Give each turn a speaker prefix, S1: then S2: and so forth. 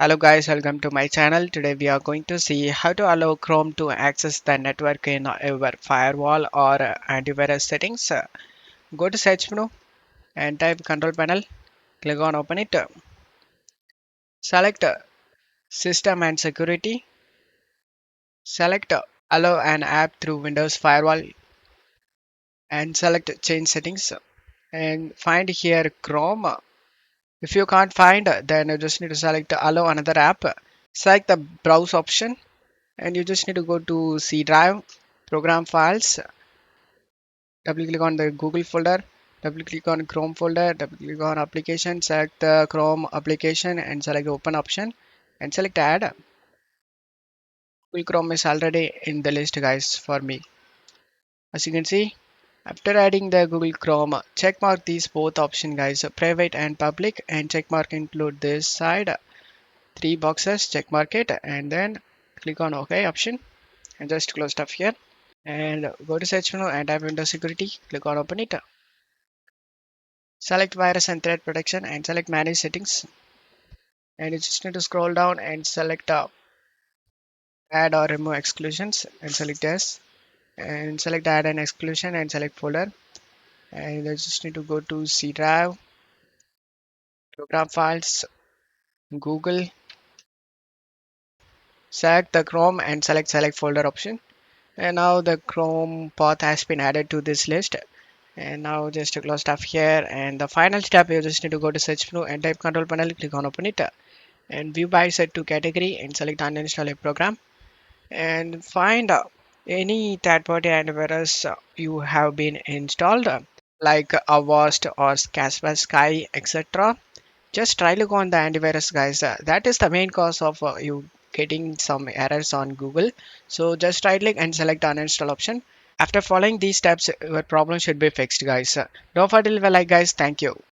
S1: Hello guys, welcome to my channel. Today we are going to see how to allow Chrome to access the network in your firewall or antivirus settings. Go to search menu and type control panel. Click on open it. Select system and security. Select allow an app through Windows Firewall and select change settings and find here Chrome. If you can't find, then you just need to select allow another app. Select the browse option and you just need to go to C drive, program files, double click on the Google folder, double click on Chrome folder, double click on application, select the Chrome application and select open option and select add. Google Chrome is already in the list guys for me. As you can see, after adding the Google Chrome, check mark these both option guys, private and public, and check mark include this side, three boxes, check mark it and then click on OK option and just close stuff here. And go to search menu and type Windows security, click on open it, select virus and threat protection and select manage settings, and you just need to scroll down and select add or remove exclusions and select yes, and select add an exclusion and select folder, and you just need to go to C drive, program files, Google, select the Chrome and select folder option, and now the Chrome path has been added to this list. And now just to close stuff here, and the final step you just need to go to search menu and type control panel, click on open it and view by set to category and select uninstall a program and find any third party antivirus you have been installed like Avast or Kaspersky etc. Just try look on the antivirus guys, that is the main cause of you getting some errors on Google. So just right click and select uninstall option. After following these steps your problem should be fixed guys. Don't forget to leave a like guys. Thank you.